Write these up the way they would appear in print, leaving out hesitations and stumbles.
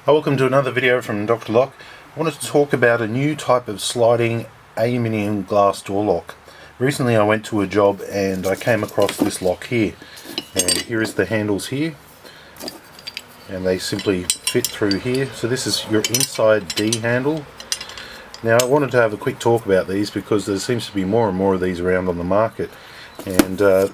Welcome to another video from Dr. Lock. I wanted to talk about a new type of sliding aluminium glass door lock. Recently I went to a job and I came across this lock here, and here is the handles here, and they simply fit through here. So this is your inside D handle. Now I wanted to have a quick talk about these because there seems to be more and more of these around on the market, and the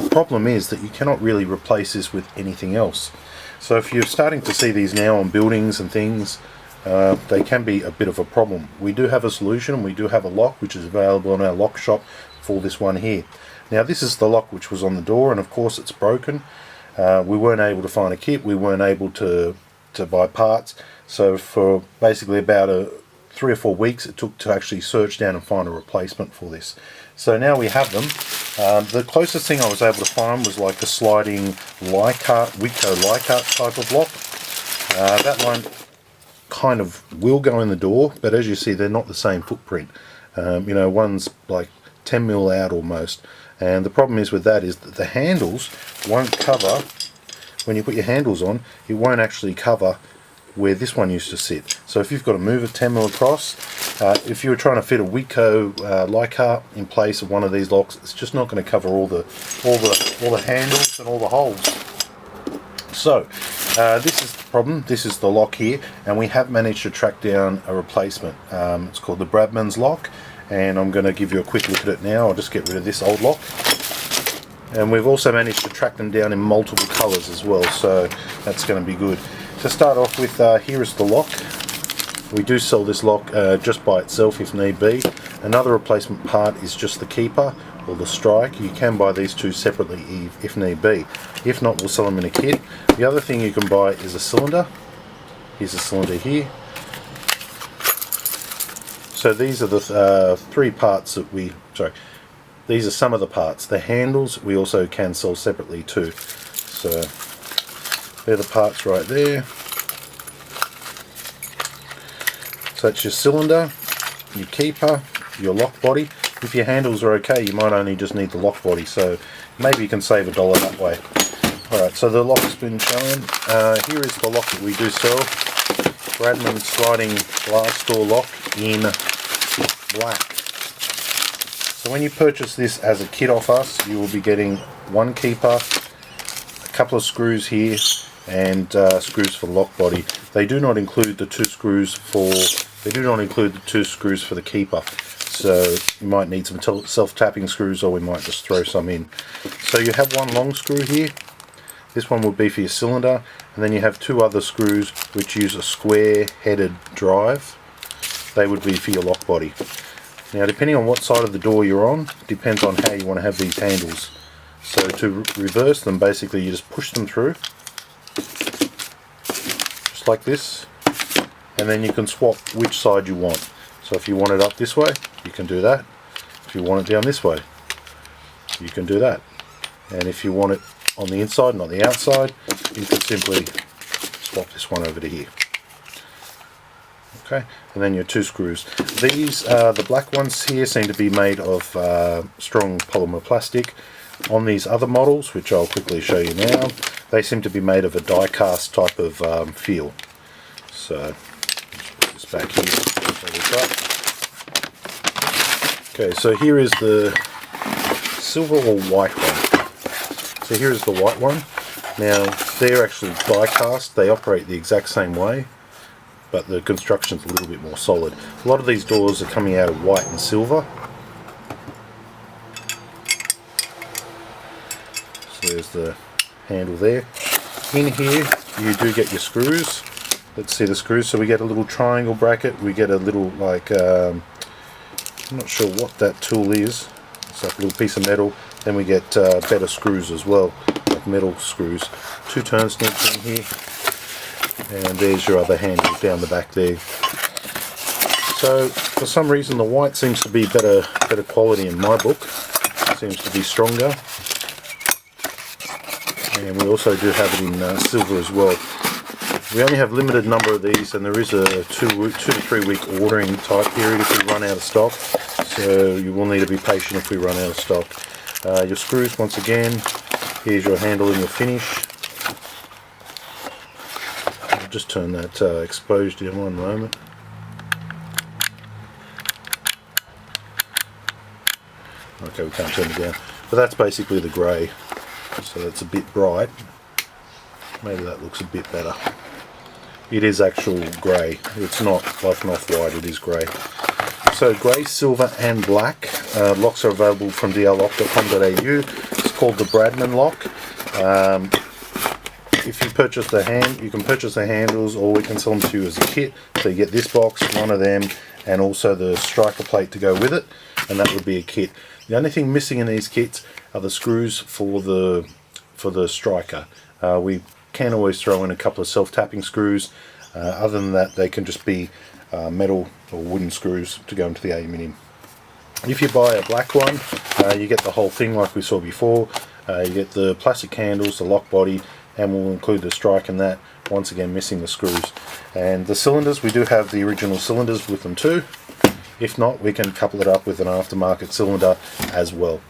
problem is that you cannot really replace this with anything else. So if you're starting to see these now on buildings and things, they can be a bit of a problem. We do have a solution. We do have a lock which is available in our lock shop for this one here. Now this is the lock which was on the door, and of course it's broken. We weren't able to find a kit. We weren't able to buy parts. So for basically about 3 or 4 weeks it took to actually search down and find a replacement for this. So now we have them. The closest thing I was able to find was like a sliding Witco Leichhardt type of lock. That one kind of will go in the door, but as you see they're not the same footprint. One's like 10mm out almost, and the problem is with that is that the handles won't cover. When you put your handles on, it won't actually cover where this one used to sit. So if you've got to move a 10mm across, if you were trying to fit a Witco Leichhardt in place of one of these locks, it's just not going to cover all the handles and all the holes. So this is the problem. This is the lock here, and we have managed to track down a replacement. It's called the Bradnam's lock, and I'm going to give you a quick look at it now. I'll just get rid of this old lock. And we've also managed to track them down in multiple colours as well, so that's going to be good. To start off with, here is the lock. We do sell this lock just by itself if need be. Another replacement part is just the keeper or the strike. You can buy these two separately if need be. If not, we'll sell them in a kit. The other thing you can buy is a cylinder. Here's a cylinder here. So these are the three parts that these are some of the parts. The handles we also can sell separately too. So they're the parts right there. So that's your cylinder, your keeper, your lock body. If your handles are okay, you might only just need the lock body, so maybe you can save $1 that way. Alright, so the lock's been shown. Here is the lock that we do sell. Bradnam sliding glass door lock in black. So when you purchase this as a kit off us, you will be getting one keeper, a couple of screws here, and screws for the lock body. They do not include the two screws for the keeper. So you might need some self-tapping screws, or we might just throw some in. So you have one long screw here. This one would be for your cylinder, and then you have two other screws which use a square-headed drive. They would be for your lock body. Now, depending on what side of the door you're on, depends on how you want to have these handles. So to reverse them, basically you just push them through, just like this, and then you can swap which side you want. So if you want it up this way, you can do that. If you want it down this way, you can do that. And if you want it on the inside, not the outside, you can simply swap this one over to here. Okay, and then your two screws. These, the black ones here, seem to be made of strong polymer plastic. On these other models, which I'll quickly show you now, they seem to be made of a die-cast type of feel. So, let's put this back here. Okay, so here is the silver or white one. So here is the white one. Now, they're actually die-cast. They operate the exact same way, but the construction's a little bit more solid. A lot of these doors are coming out of white and silver. So there's the handle there. In here you do get your screws. Let's see the screws. So we get a little triangle bracket. We get a little, like, I'm not sure what that tool is. It's like a little piece of metal. Then we get better screws as well, like metal screws. Two turn snips in here. And there's your other handle down the back there. So for some reason the white seems to be better quality in my book. It seems to be stronger. And we also do have it in silver as well. We only have limited number of these, and there is a 2 to 3 week ordering type period if we run out of stock. So you will need to be patient if we run out of stock. Your screws, once again, here's your handle and your finish. just turn that exposed in one moment. Okay, we can't turn it down. But that's basically the grey. So it's a bit bright. Maybe that looks a bit better. It is actual grey. It's not like an off-white, it is grey. So grey, silver and black locks are available from drlock.com.au. It's called the Bradnam lock. If you purchase you can purchase the handles, or we can sell them to you as a kit. So you get this box, one of them, and also the striker plate to go with it, and that would be a kit. The only thing missing in these kits are the screws for the striker. We can always throw in a couple of self-tapping screws. Other than that, they can just be metal or wooden screws to go into the aluminium. If you buy a black one, you get the whole thing like we saw before. You get the plastic handles, the lock body, and we'll include the strike in that, once again missing the screws. And the cylinders, we do have the original cylinders with them too. If not, we can couple it up with an aftermarket cylinder as well.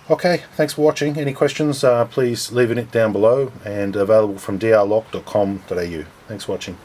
Okay, thanks for watching. Any questions, please leave it down below, and available from drlock.com.au. Thanks for watching.